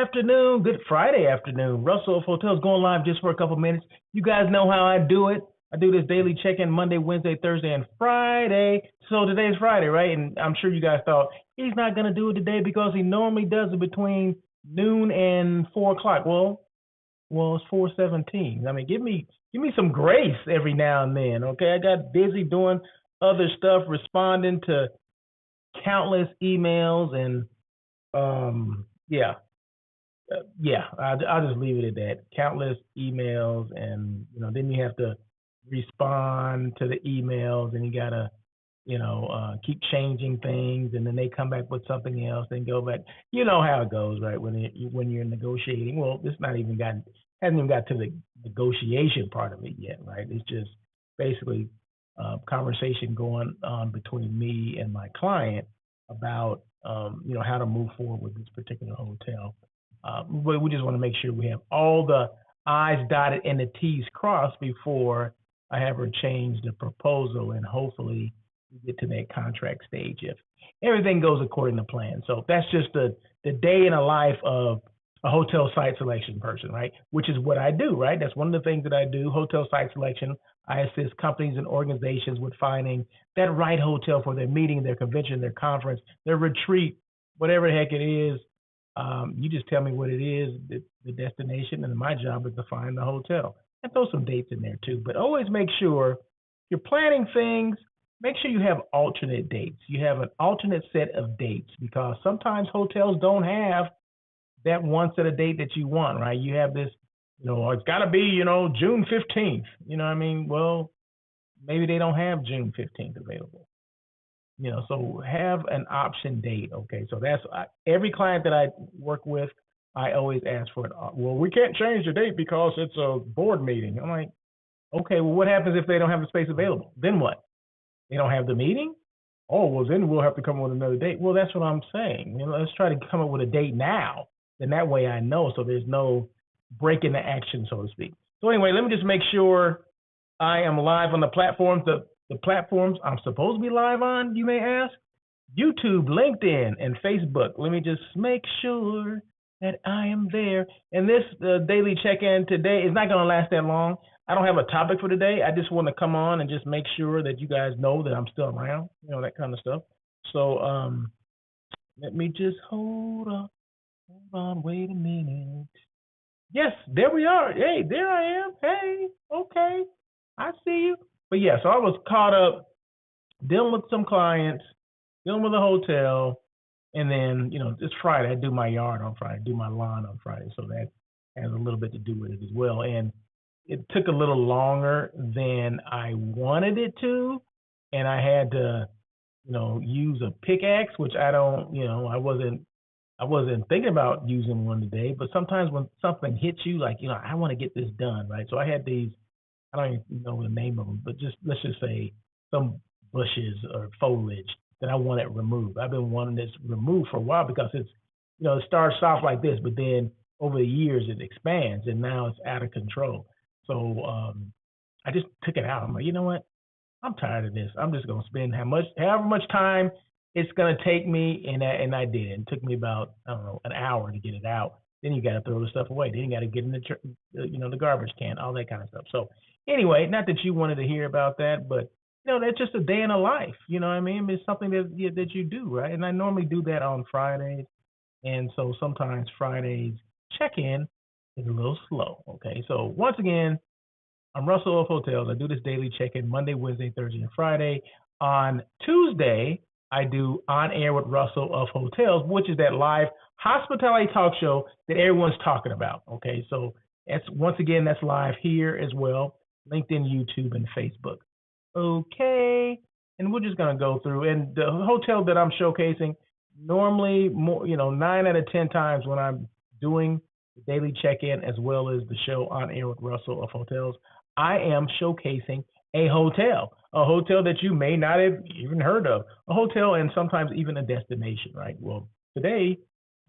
afternoon, good Friday afternoon. Russell of Hotels going live just for a couple minutes. You guys know how I do it. I do this daily check-in Monday, Wednesday, Thursday, and Friday. So today's Friday, right? And I'm sure you guys thought he's not going to do it today because he normally does it between noon and 4 o'clock. Well, it's 4:17. I mean, give me some grace every now and then, okay? I got busy doing other stuff, responding to countless emails and yeah, I'll just leave it at that. Countless emails, and then you have to respond to the emails, and you gotta, keep changing things, and then they come back with something else, then go back. You know how it goes, right? When you're negotiating, well, it's not even hasn't even got to the negotiation part of it yet, right? It's just basically conversation going on between me and my client about how to move forward with this particular hotel. But we just want to make sure we have all the I's dotted and the T's crossed before I have her change the proposal, and hopefully we get to that contract stage if everything goes according to plan. So that's just the day in the life of a hotel site selection person, right? Which is what I do, right? That's one of the things that I do, hotel site selection. I assist companies and organizations with finding that right hotel for their meeting, their convention, their conference, their retreat, whatever the heck it is. You just tell me what it is, the destination, and my job is to find the hotel and throw some dates in there too. But always make sure you're planning things. Make sure you have alternate dates. You have an alternate set of dates because sometimes hotels don't have that one set of date that you want, right? You have this, it's got to be, June 15th. You know what I mean? Well, maybe they don't have June 15th available. So have an option date. Okay, so that's every client that I work with. I always ask for it. Well, we can't change the date because it's a board meeting. I'm like, okay, well, what happens if they don't have the space available? Then what? They don't have the meeting? Oh, well, then we'll have to come up with another date. Well, that's what I'm saying. Let's try to come up with a date now. Then that way I know, so there's no break in the action, so to speak. So anyway, let me just make sure I am live on the platforms. The platforms I'm supposed to be live on, you may ask, YouTube, LinkedIn, and Facebook. Let me just make sure that I am there. And this daily check-in today is not going to last that long. I don't have a topic for today. I just want to come on and just make sure that you guys know that I'm still around, that kind of stuff. So let me just hold on, wait a minute. Yes, there we are. Hey, there I am. Hey, okay, I see you. But yeah, so I was caught up dealing with some clients, dealing with a hotel, and then, it's Friday. I do my yard on Friday, do my lawn on Friday. So that has a little bit to do with it as well. And it took a little longer than I wanted it to. And I had to, use a pickaxe, which I don't, I wasn't thinking about using one today. But sometimes when something hits you, like, I want to get this done, right? So I had these, I don't even know the name of them, but let's just say some bushes or foliage that I wanted removed. I've been wanting this removed for a while because it's, it starts off like this, but then over the years it expands and now it's out of control. So I just took it out. I'm like, you know what? I'm tired of this. I'm just gonna spend however much time it's gonna take me, and I did. It took me about, I don't know, an hour to get it out. Then you got to throw the stuff away. Then you got to get in the garbage can, all that kind of stuff. So anyway, not that you wanted to hear about that, but that's just a day in a life. You know what I mean? It's something that you do, right? And I normally do that on Fridays, and so sometimes Fridays check-in is a little slow. Okay, so once again, I'm Russell of Hotels. I do this daily check-in Monday, Wednesday, Thursday, and Friday. On Tuesday, I do On Air with Russell of Hotels, which is that live hospitality talk show that everyone's talking about. Okay, so that's live here as well, LinkedIn, YouTube, and Facebook. Okay, and we're just gonna go through. And the hotel that I'm showcasing, normally more, 9 out of 10 times when I'm doing the daily check-in as well as the show On Air with Russell of Hotels, I am showcasing a hotel that you may not have even heard of, a hotel, and sometimes even a destination, right? Well, today,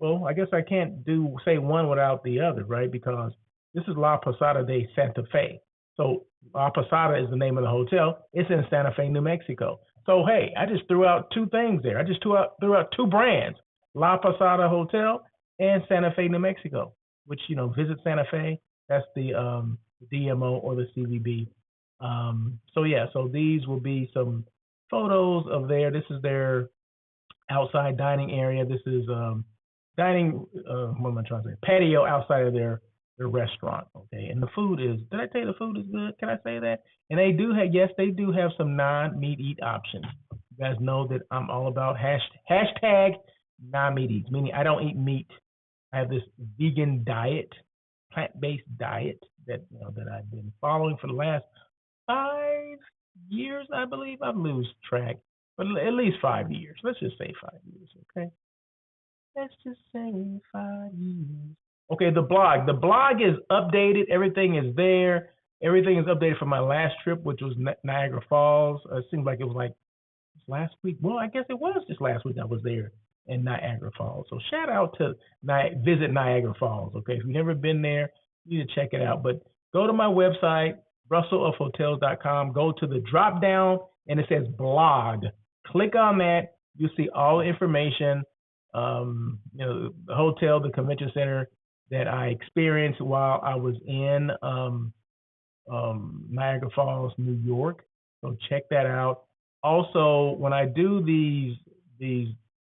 I guess I can't say one without the other, right? Because this is La Posada de Santa Fe. So La Posada is the name of the hotel. It's in Santa Fe, New Mexico. So, hey, I just threw out two things there. I just threw out two brands, La Posada Hotel and Santa Fe, New Mexico, which, visit Santa Fe. That's the DMO or the CVB. So yeah, so these will be some photos of this is their outside dining area. This is dining, what am I trying to say? Patio outside of their restaurant. Okay. And the food is, did I tell you the food is good? Can I say that? And they do have, yes, they do have some non-meat eat options. You guys know that I'm all about hashtag non-meat eats, meaning I don't eat meat. I have this vegan diet, plant-based diet that I've been following for the last 5 years, I believe. I lose track, but at least 5 years. Let's just say 5 years, okay? Let's just say 5 years. Okay, the blog. The blog is updated. Everything is there. Everything is updated from my last trip, which was Niagara Falls. It seems like it was like last week. Well, I guess it was just last week I was there in Niagara Falls. So shout out to visit Niagara Falls. Okay, if you've never been there, you need to check it out. But go to my website, russellofhotels.com. Go to the drop down and it says blog. Click on that. You'll see all the information. The hotel, the convention center that I experienced while I was in Niagara Falls, New York. So check that out. Also, when I do these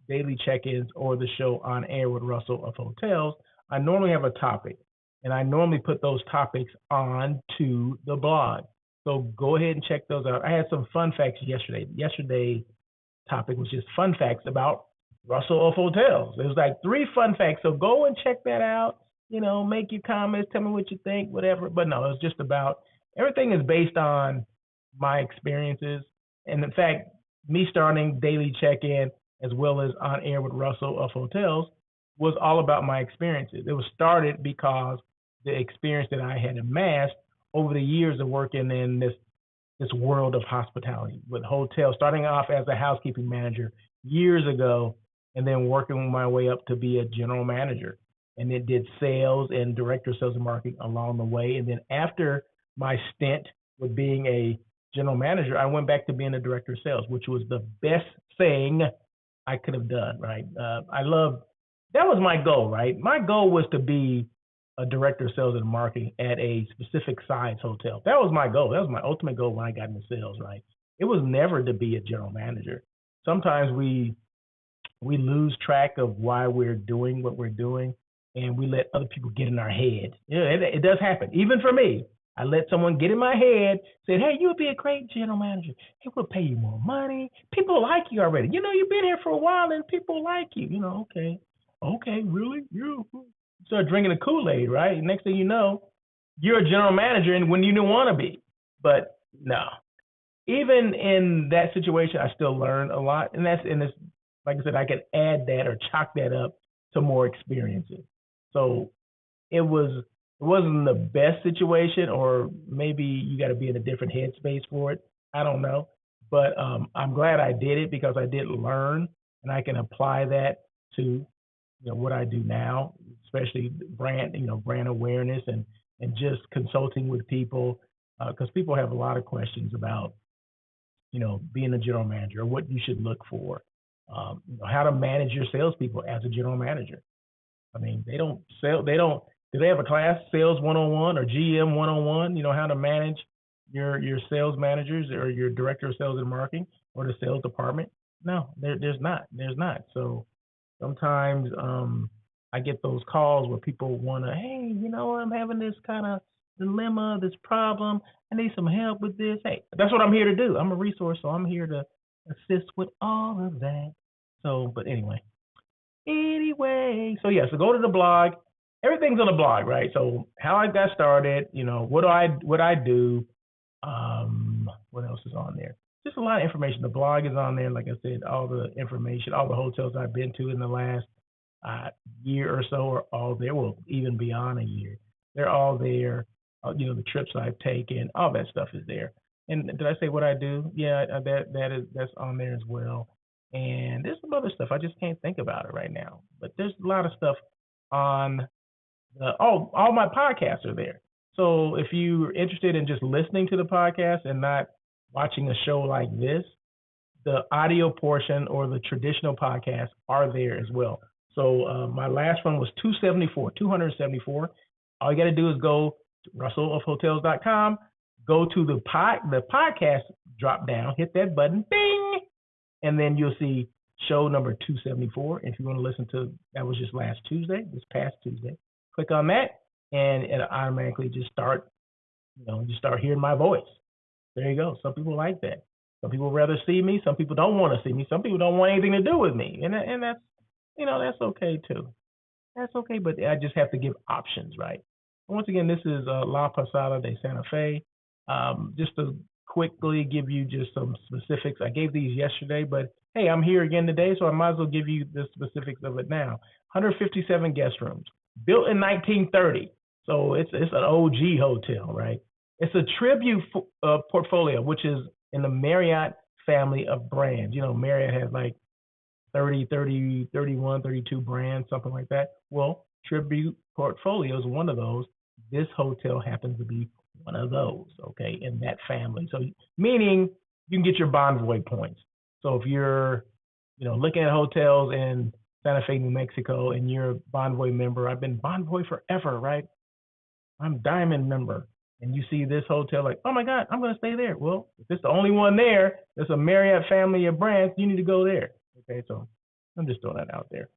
daily check-ins or the show On Air with Russell of Hotels, I normally have a topic, and I normally put those topics onto the blog. So go ahead and check those out. I had some fun facts yesterday. Yesterday's topic was just fun facts about Russell of Hotels. It was like 3 fun facts. So go and check that out. Make your comments, tell me what you think, whatever. But no, it's just about everything is based on my experiences. And in fact, me starting daily check-in as well as On Air with Russell of Hotels was all about my experiences. It was started because the experience that I had amassed over the years of working in this world of hospitality with hotels, starting off as a housekeeping manager years ago, and then working my way up to be a general manager. And then did sales and director of sales and marketing along the way. And then after my stint with being a general manager, I went back to being a director of sales, which was the best thing I could have done, right? That was my goal, right? My goal was to be a director of sales and marketing at a specific size hotel. That was my goal. That was my ultimate goal when I got into sales, right? It was never to be a general manager. Sometimes we lose track of why we're doing what we're doing, and we let other people get in our head. It does happen. Even for me, I let someone get in my head, said, hey, you'll be a great general manager. It will pay you more money. People like you already. You've been here for a while and people like you. Okay, really? You start drinking the Kool-Aid, right? Next thing you know, you're a general manager and when you didn't want to be. But no. Even in that situation, I still learned a lot. And it's like I said, I could add that or chalk that up to more experiences. So it wasn't the best situation, or maybe you got to be in a different headspace for it. I don't know, but I'm glad I did it because I did learn, and I can apply that to what I do now, especially brand awareness and just consulting with people, because people have a lot of questions about being a general manager, or what you should look for, how to manage your salespeople as a general manager. I mean, do they have a class, Sales 101 or GM 101, how to manage your sales managers or your director of sales and marketing or the sales department? No, there's not. So sometimes I get those calls where people want to, hey, I'm having this kind of dilemma, this problem. I need some help with this. Hey, that's what I'm here to do. I'm a resource, so I'm here to assist with all of that. So, but anyway, so go to the blog. Everything's on the blog, right? So how I got started, what I do, what else is on there? Just a lot of information. The blog is on there. Like I said, all the information, all the hotels I've been to in the last year or so are all there. Well, even beyond a year, they're all there. The trips I've taken, all that stuff is there. And did I say what I do? Yeah, that's on there as well. And there's some other stuff. I just can't think about it right now. But there's a lot of stuff on all my podcasts are there. So if you're interested in just listening to the podcast and not watching a show like this, the audio portion or the traditional podcasts are there as well. So my last one was 274. All you got to do is go to russellofhotels.com, go to the podcast drop down, hit that button, bing, and then you'll see show number 274. If you want to listen to, that was just last Tuesday, this past Tuesday, click on that, and it'll automatically just start, you start hearing my voice. There you go. Some people like that. Some people rather see me. Some people don't want to see me. Some people don't want anything to do with me, and that's, that's okay too. That's okay, but I just have to give options, right? Once again, this is La Posada de Santa Fe. Just to quickly give you just some specifics. I gave these yesterday, but hey, I'm here again today, so I might as well give you the specifics of it now. 157 guest rooms, built in 1930, so it's an OG hotel, right? It's a tribute portfolio, which is in the Marriott family of brands. Marriott has like 30, 31, 32 brands, something like that. Well, Tribute Portfolio is one of those. This hotel happens to be one of those, okay, in that family. So meaning you can get your Bonvoy points. So if you're, looking at hotels in Santa Fe, New Mexico, and you're a Bonvoy member, I've been Bonvoy forever, right? I'm Diamond member. And you see this hotel like, oh my God, I'm going to stay there. Well, if it's the only one there, there's a Marriott family of brands, you need to go there. Okay, so I'm just throwing that out there.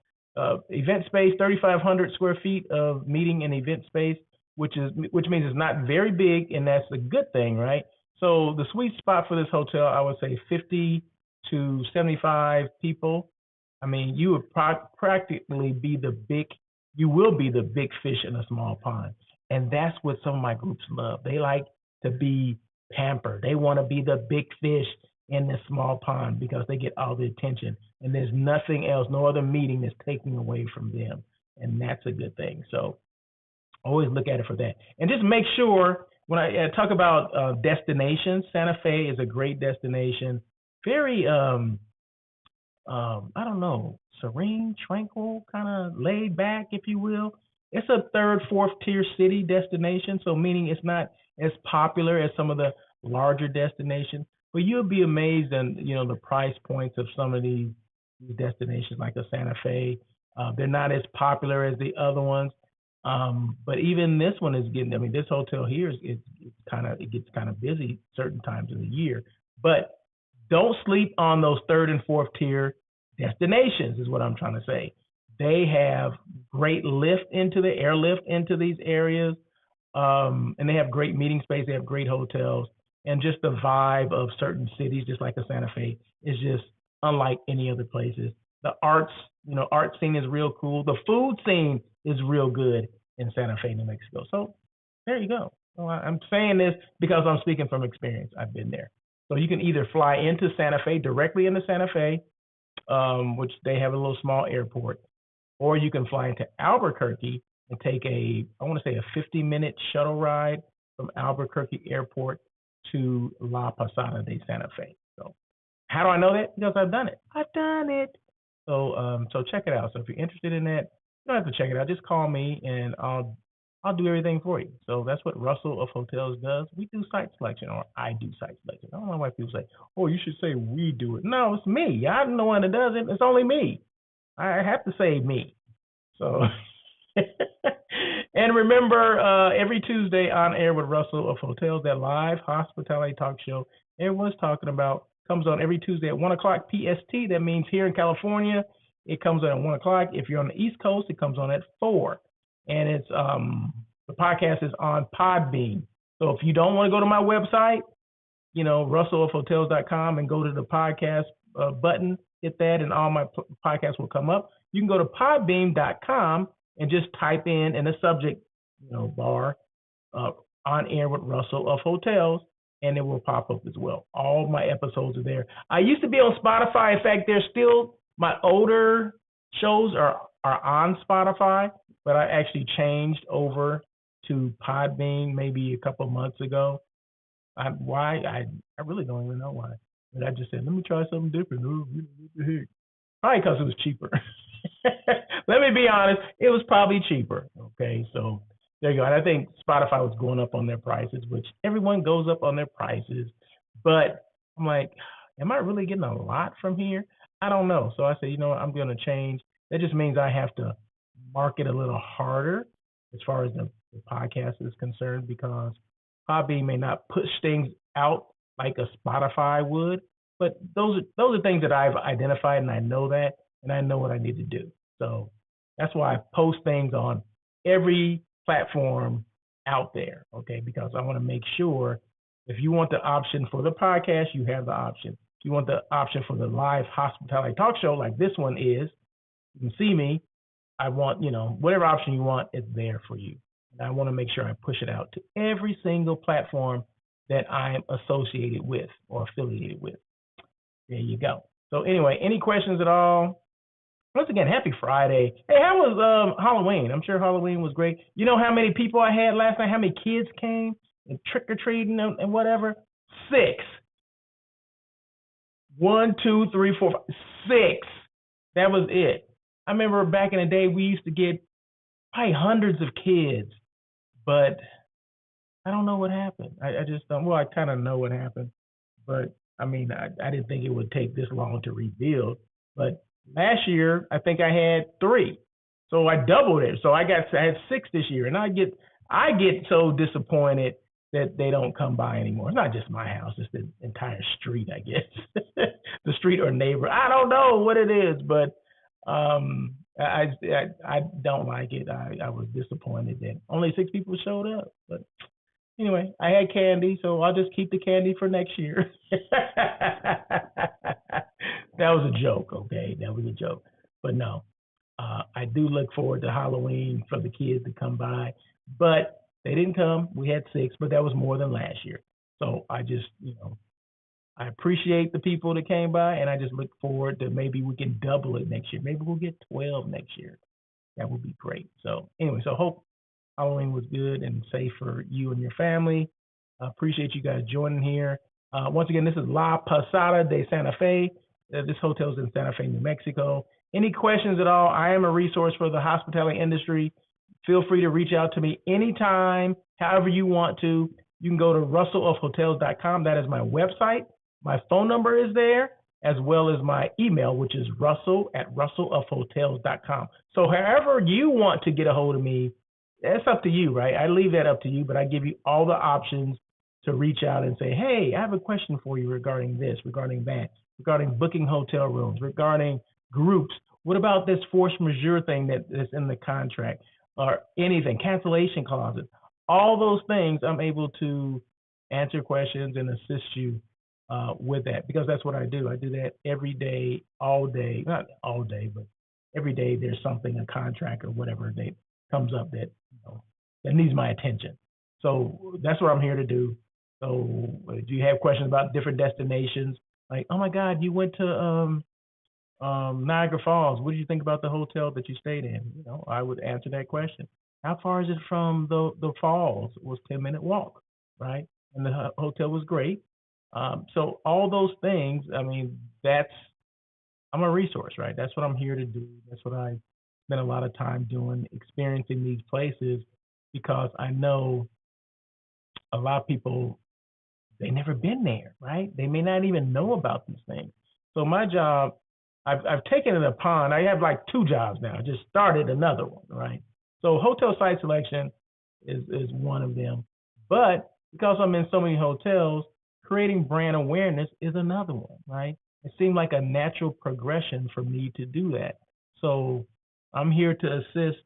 Event space, 3,500 square feet of meeting and event space, which means it's not very big, and that's a good thing, right? So the sweet spot for this hotel, I would say 50 to 75 people. I mean, you would practically be you will be the big fish in a small pond. And that's what some of my groups love. They like to be pampered. They want to be the big fish in this small pond because they get all the attention. And there's nothing else, no other meeting that's taking away from them. And that's a good thing. So always look at it for that. And just make sure when I talk about destinations, Santa Fe is a great destination. Very, I don't know, serene, tranquil, kind of laid back, if you will. It's a third, fourth tier city destination, so meaning it's not as popular as some of the larger destinations. But you'll be amazed at the price points of some of these destinations, like a Santa Fe. They're not as popular as the other ones, but even this one is getting. I mean, this hotel here it gets kind of busy certain times of the year. But don't sleep on those third and fourth tier destinations, is what I'm trying to say. They have great airlift into these areas, and they have great meeting space. They have great hotels, and just the vibe of certain cities, just like a Santa Fe, is just unlike any other places. The art scene is real cool. The food scene is real good in Santa Fe, New Mexico. So there you go. So I'm saying this because I'm speaking from experience. I've been there. So you can either fly into Santa Fe, directly into Santa Fe, which they have a little small airport, or you can fly into Albuquerque and take I want to say a 50-minute shuttle ride from Albuquerque Airport to La Posada de Santa Fe. So how do I know that? Because I've done it. So check it out. So if you're interested in that, you don't have to check it out. Just call me and I'll do everything for you. So that's what Russell of Hotels does. We do site selection, or I do site selection. I don't know why people say, oh, you should say we do it. No, it's me. I'm the one that does it. It's only me. I have to say me. So, and remember, every Tuesday on air with Russell of Hotels, that live hospitality talk show everyone's talking about comes on every Tuesday at 1 o'clock PST. That means here in California, it comes on at 1 o'clock. If you're on the East Coast, it comes on at 4. And it's the podcast is on Podbean. So if you don't want to go to my website, russellofhotels.com, and go to the podcast button, hit that, and all my podcasts will come up. You can go to podbean.com and just type in the subject bar on air with Russell of Hotels, and it will pop up as well. All my episodes are there. I used to be on Spotify. In fact, there's still my older shows are on Spotify, but I actually changed over to Podbean maybe a couple of months ago. Why? I really don't even know why. But I just said, let me try something different. Probably because it was cheaper. Let me be honest, it was probably cheaper. Okay, so there you go. And I think Spotify was going up on their prices, which everyone goes up on their prices. But I'm like, am I really getting a lot from here? I don't know. So I said, I'm going to change. That just means I have to market a little harder as far as the podcast is concerned, because Podbean may not push things out like a Spotify would, but those are things that I've identified, and I know that, and I know what I need to do. So that's why I post things on every platform out there, okay? Because I want to make sure if you want the option for the podcast, you have the option. If you want the option for the live hospitality talk show like this one is, you can see me. I want, whatever option you want, it's there for you. And I want to make sure I push it out to every single platform that I'm associated with or affiliated with. There you go. So anyway, any questions at all? Once again, happy Friday. Hey, how was Halloween? I'm sure Halloween was great. You know how many people I had last night? How many kids came and trick-or-treating and whatever? 6. 1, 2, 3, 4, 5, 6. That was it. I remember back in the day, we used to get probably hundreds of kids, but I don't know what happened. I just don't. Well, I kind of know what happened, but I mean, I didn't think it would take this long to rebuild. But last year, I think I had 3, so I doubled it. So I had 6 this year, and I get so disappointed that they don't come by anymore. It's not just my house; it's the entire street, I guess, the street or neighbor. I don't know what it is, but I don't like it. I was disappointed that only 6 people showed up. But anyway, I had candy, so I'll just keep the candy for next year. That was a joke, okay? That was a joke. But no, I do look forward to Halloween for the kids to come by. But they didn't come. We had 6, but that was more than last year. So I just, I appreciate the people that came by, and I just look forward to maybe we can double it next year. Maybe we'll get 12 next year. That would be great. So anyway, so hope Halloween was good and safe for you and your family. I appreciate you guys joining here. Once again, this is La Posada de Santa Fe. This hotel is in Santa Fe, New Mexico. Any questions at all? I am a resource for the hospitality industry. Feel free to reach out to me anytime, however you want to. You can go to russellofhotels.com. That is my website. My phone number is there, as well as my email, which is russell@russellofhotels.com. So however you want to get a hold of me, that's up to you, right? I leave that up to you, but I give you all the options to reach out and say, hey, I have a question for you regarding this, regarding that, regarding booking hotel rooms, regarding groups. What about this force majeure thing that's in the contract, or anything, cancellation clauses? All those things, I'm able to answer questions and assist you with that, because that's what I do. I do that every day, all day, not all day, but every day there's something, a contract or whatever that comes up that that needs my attention. So that's what I'm here to do. So if you have questions about different destinations, like, oh my God, you went to Niagara Falls. What did you think about the hotel that you stayed in? I would answer that question. How far is it from the falls? It was a 10-minute walk, right? And the hotel was great. So all those things, I mean, I'm a resource, right? That's what I'm here to do. That's what I spend a lot of time doing, experiencing these places, because I know a lot of people, they never been there, right? They may not even know about these things. So my job, I've taken it upon, I have like 2 jobs now. I just started another one, right? So hotel site selection is one of them. But because I'm in so many hotels, creating brand awareness is another one, right? It seemed like a natural progression for me to do that. So I'm here to assist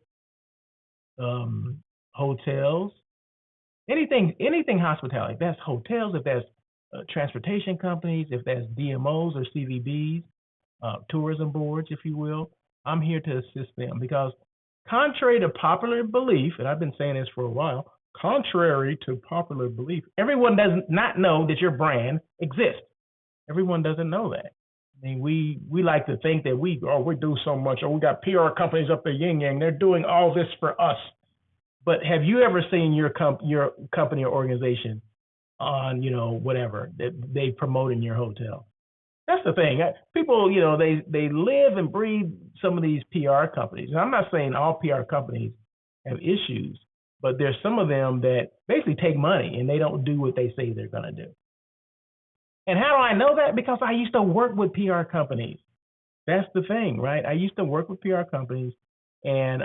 hotels, anything hospitality. If that's hotels, if that's transportation companies, if that's DMOs or CVBs, tourism boards, if you will, I'm here to assist them, because contrary to popular belief, and I've been saying this for a while, contrary to popular belief, everyone does not know that your brand exists. Everyone doesn't know that. I mean, we like to think that we do so much, or we got PR companies up there, yin yang, they're doing all this for us. But have you ever seen your company or organization on, whatever that they promote in your hotel? That's the thing. People, they live and breathe some of these PR companies. And I'm not saying all PR companies have issues, but there's some of them that basically take money and they don't do what they say they're going to do. And how do I know that? Because I used to work with PR companies. That's the thing, right? I used to work with PR companies, and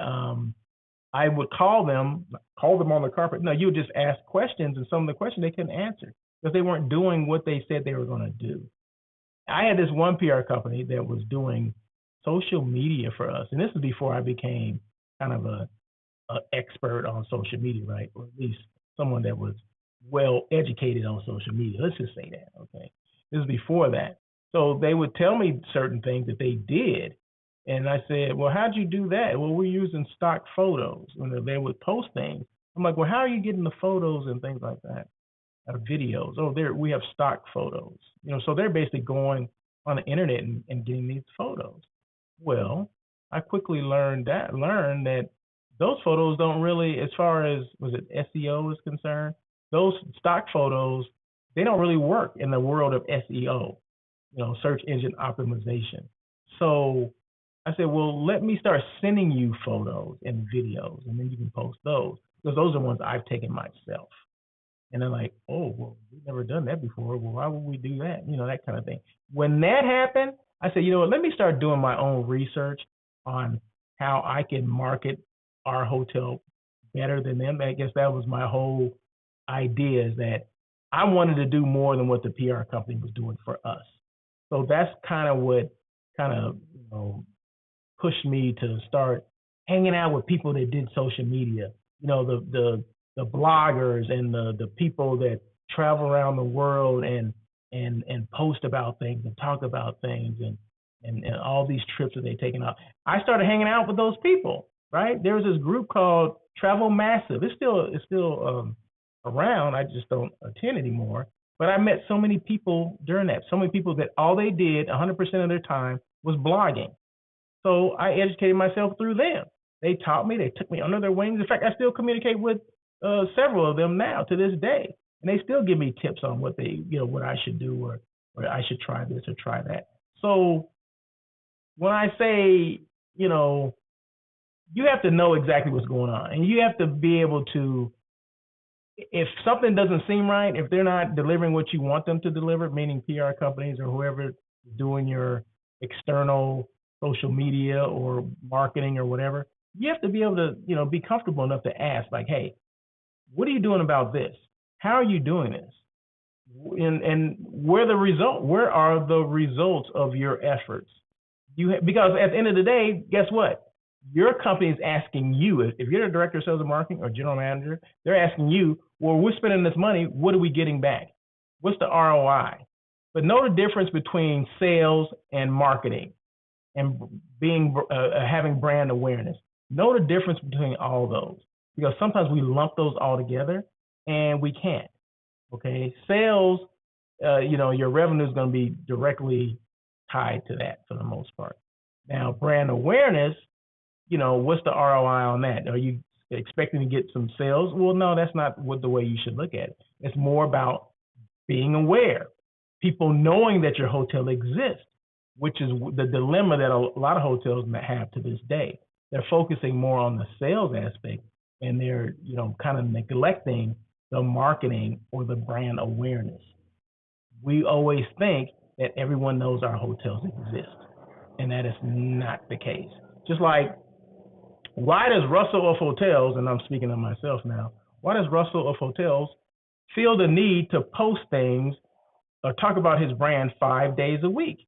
I would call them on the carpet. No, you would just ask questions, and some of the questions they couldn't answer because they weren't doing what they said they were going to do. I had this one PR company that was doing social media for us, and this is before I became kind of a expert on social media, right? Or at least someone that was well educated on social media. Let's just say that, okay? This is before that. So they would tell me certain things that they did, and I said, "Well, how'd you do that?" "Well, we're using stock photos." When they would post things, I'm like, "Well, how are you getting the photos and things like that?" Videos. Oh, there we have stock photos. So they're basically going on the internet and getting these photos. Well, I quickly learned that those photos don't really, as far as was it SEO is concerned, those stock photos, they don't really work in the world of SEO, search engine optimization. So I said, well, let me start sending you photos and videos, and then you can post those because those are ones I've taken myself. And they're like, oh, well, we've never done that before. Well, why would we do that? That kind of thing. When that happened, I said, you know what, let me start doing my own research on how I can market our hotel better than them. I guess that was my whole idea, is that I wanted to do more than what the PR company was doing for us. So that's kind of what pushed me to start hanging out with people that did social media. The bloggers and the people that travel around the world and post about things and talk about things and all these trips that they've taken out. I started hanging out with those people, right? There was this group called Travel Massive. It's still around. I just don't attend anymore. But I met so many people during that. So many people that all they did 100% of their time was blogging. So I educated myself through them. They taught me. They took me under their wings. In fact, I still communicate with several of them now to this day, and they still give me tips on what what I should do, or I should try this or try that. So when I say, you have to know exactly what's going on, and you have to be able to, if something doesn't seem right, if they're not delivering what you want them to deliver, meaning PR companies or whoever is doing your external social media or marketing or whatever, you have to be able to, be comfortable enough to ask, like, hey, what are you doing about this? How are you doing this? And where are the results of your efforts? Because at the end of the day, guess what? Your company is asking you, if you're the director of sales and marketing or general manager, they're asking you, well, we're spending this money. What are we getting back? What's the ROI? But know the difference between sales and marketing and having brand awareness. Know the difference between all those, because sometimes we lump those all together and we can't. Okay, sales, your revenue is going to be directly tied to that for the most part. Now, brand awareness, what's the ROI on that? Are you expecting to get some sales? Well, no, that's not the way you should look at it. It's more about being aware, people knowing that your hotel exists, which is the dilemma that a lot of hotels have to this day. They're focusing more on the sales aspect, and they're, kind of neglecting the marketing or the brand awareness. We always think that everyone knows our hotels exist, and that is not the case. Just like, why does Russell of Hotels, and I'm speaking of myself now, why does Russell of Hotels feel the need to post things or talk about his brand 5 days a week?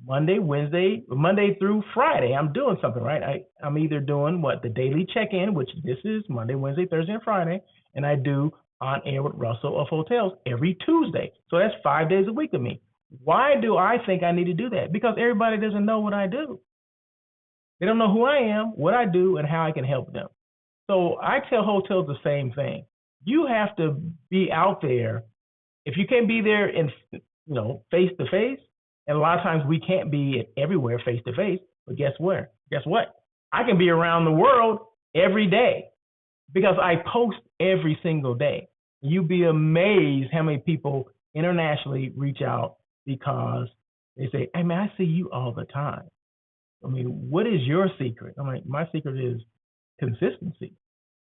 Monday through Friday, I'm doing something, right? I'm either doing the daily check-in, which this is Monday, Wednesday, Thursday, and Friday, and I do on air with Russell of Hotels every Tuesday. So that's 5 days a week of me. Why do I think I need to do that? Because everybody doesn't know what I do. They don't know who I am, what I do, and how I can help them. So I tell hotels the same thing. You have to be out there. If you can't be there in, face to face, and a lot of times we can't be everywhere face to face, but guess what? I can be around the world every day because I post every single day. You'd be amazed how many people internationally reach out because they say, hey man, I see you all the time. I mean, what is your secret? I'm like, my secret is consistency.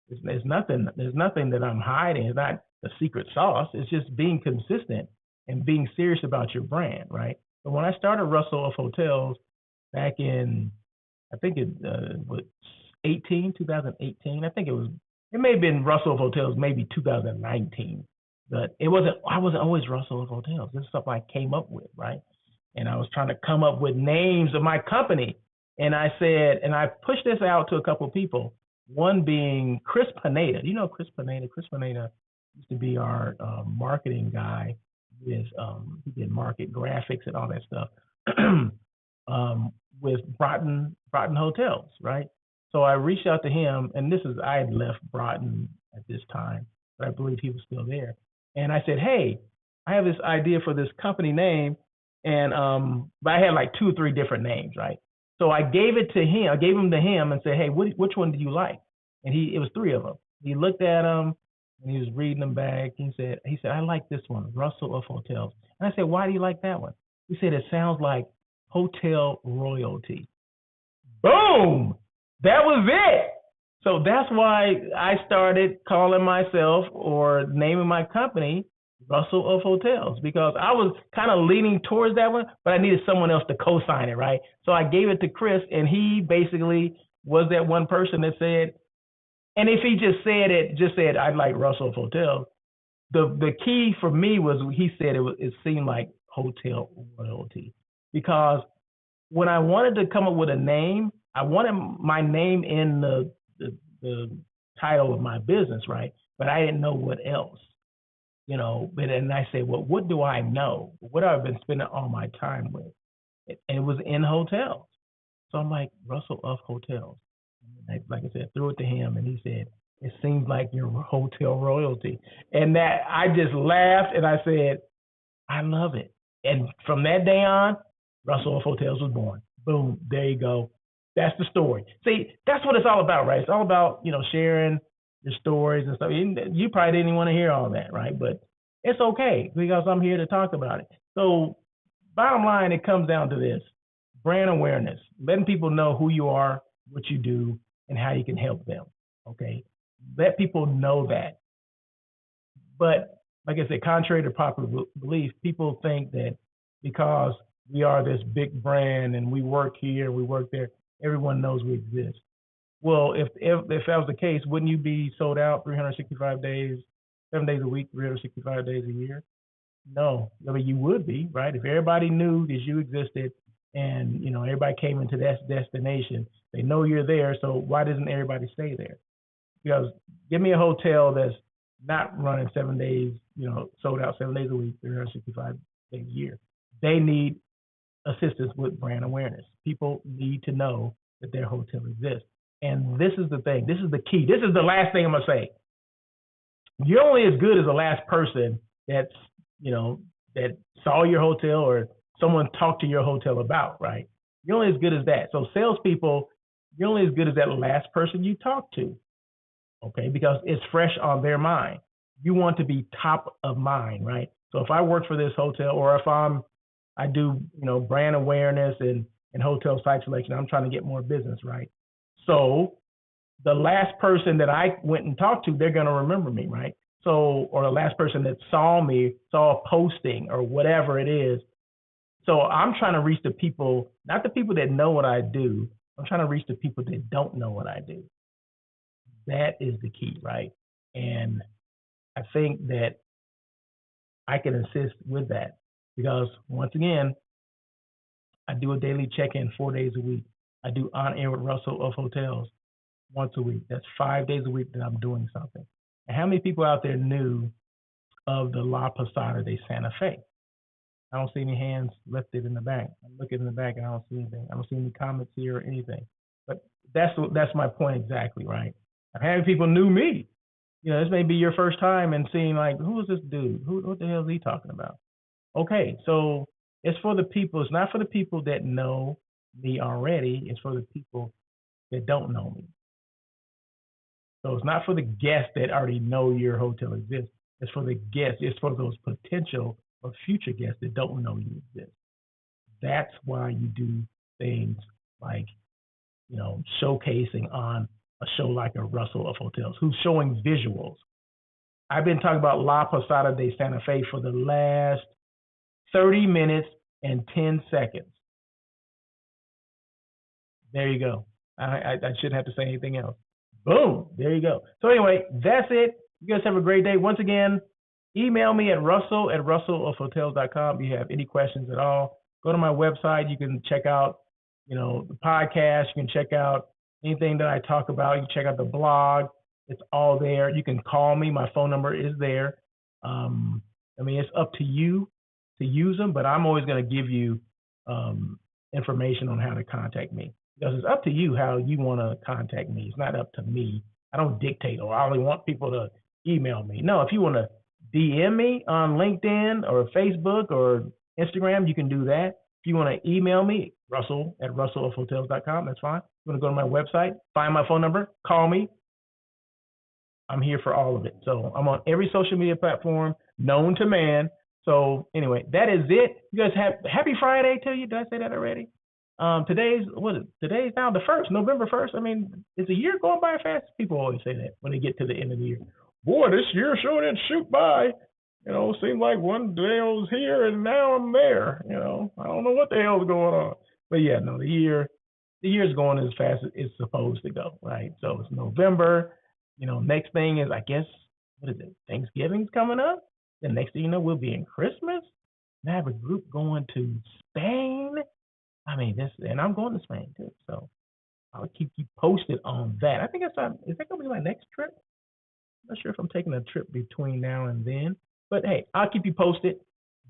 There's nothing that I'm hiding. It's not a secret sauce. It's just being consistent and being serious about your brand, right? But when I started Russell of Hotels, back in, I think it was 2018. I think it may have been Russell of Hotels, maybe 2019. But I wasn't always Russell of Hotels. This is stuff I came up with, right? And I was trying to come up with names of my company. And I said, and I pushed this out to a couple of people, one being Chris Pineda. You know Chris Pineda? Chris Pineda used to be our marketing guy. He did market graphics and all that stuff with Broughton Hotels, right? So I reached out to him, and I had left Broughton at this time, but I believe he was still there. And I said, hey, I have this idea for this company name, and but I had like 2 or 3 different names, right? So I gave it to him. I gave them to him and said, hey, which one do you like? And it was 3 of them. He looked at them and he was reading them back. He said, I like this one, Russell of Hotels. And I said, why do you like that one? He said, it sounds like hotel royalty. Boom! That was it. So that's why I started calling myself or naming my company Russell of Hotels, because I was kind of leaning towards that one, but I needed someone else to co-sign it, right? So I gave it to Chris, and he basically was that one person that said, and if he just said I'd like Russell of Hotels, the key for me was he said it seemed like hotel royalty, because when I wanted to come up with a name, I wanted my name in the title of my business, right? But I didn't know what else. But then I said, well, what do I know? What have I been spending all my time with? And it was in hotels. So I'm like, Russell of Hotels. And like I said, threw it to him, and he said, it seems like you're hotel royalty. And that I just laughed, and I said, I love it. And from that day on, Russell of Hotels was born. Boom, there you go. That's the story. See, that's what it's all about, right? It's all about, sharing your stories and stuff. You probably didn't even want to hear all that, right? But it's okay, because I'm here to talk about it. So bottom line, it comes down to this: brand awareness, letting people know who you are, what you do, and how you can help them, okay? Let people know that. But like I said, contrary to popular belief, people think that because we are this big brand and we work here, we work there, everyone knows we exist. Well, if that was the case, wouldn't you be sold out 365 days, 7 days a week, 365 days a year? No, I mean, you would be, right? If everybody knew that you existed and, everybody came into that destination, they know you're there. So why doesn't everybody stay there? Because give me a hotel that's not running 7 days, sold out 7 days a week, 365 days a year. They need assistance with brand awareness. People need to know that their hotel exists. And this is the thing. This is the key. This is the last thing I'm going to say. You're only as good as the last person that saw your hotel or someone talked to your hotel about, right? You're only as good as that. So salespeople, you're only as good as that last person you talk to, okay? Because it's fresh on their mind. You want to be top of mind, right? So if I work for this hotel, or if I do, brand awareness and hotel site selection, I'm trying to get more business, right? So the last person that I went and talked to, they're going to remember me, right? So, or the last person that saw a posting or whatever it is. So I'm trying to reach the people, not the people that know what I do. I'm trying to reach the people that don't know what I do. That is the key, right? And I think that I can assist with that, because once again, I do a daily check-in 4 days a week. I do on air with Russell of Hotels once a week. That's 5 days a week that I'm doing something. And how many people out there knew of the La Posada de Santa Fe? I don't see any hands lifted in the back. I'm looking in the back and I don't see anything. I don't see any comments here or anything. But that's my point exactly, right? And how many people knew me? This may be your first time and seeing like, who is this dude? What the hell is he talking about? Okay, so it's for the people. It's not for the people that know me already. It's for the people that don't know me. So it's not for the guests that already know your hotel exists. It's for the guests. It's for those potential or future guests that don't know you exist. That's why you do things like, showcasing on a show like a Russell of Hotels, who's showing visuals. I've been talking about La Posada de Santa Fe for the last 30 minutes and 10 seconds. There you go. I shouldn't have to say anything else. Boom. There you go. So anyway, that's it. You guys have a great day. Once again, email me at russell@russellofhotels.com if you have any questions at all. Go to my website. You can check out, the podcast. You can check out anything that I talk about. You can check out the blog. It's all there. You can call me. My phone number is there. It's up to you to use them, but I'm always going to give you information on how to contact me. Because it's up to you how you want to contact me. It's not up to me. I don't dictate, or I only want people to email me. No, if you want to DM me on LinkedIn or Facebook or Instagram, you can do that. If you want to email me, russell@russellofhotels.com, that's fine. You want to go to my website, find my phone number, call me. I'm here for all of it. So I'm on every social media platform known to man. So anyway, that is it. You guys have happy Friday to you. Did I say that already? Today's now the 1st, November 1st. Is a year going by fast? People always say that when they get to the end of the year. Boy, this year sure didn't shoot by. It seemed like one day I was here and now I'm there. I don't know what the hell's going on. But yeah, no, the year's going as fast as it's supposed to go, right? So it's November. Next thing is, I guess, what is it? Thanksgiving's coming up. The next thing you know, we'll be in Christmas. And I have a group going to Spain. And I'm going to Spain too. So I'll keep you posted on that. I think is that gonna be my next trip? I'm not sure if I'm taking a trip between now and then. But hey, I'll keep you posted.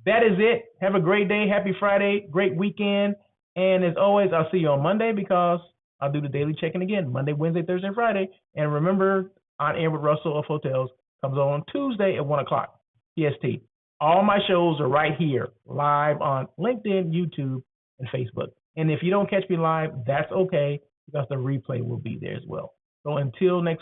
That is it. Have a great day. Happy Friday. Great weekend. And as always, I'll see you on Monday because I'll do the daily check-in again. Monday, Wednesday, Thursday, Friday. And remember, On Air with Russell of Hotels comes on Tuesday at 1 o'clock PST. All my shows are right here, live on LinkedIn, YouTube, and Facebook. And if you don't catch me live, that's okay because the replay will be there as well. So until next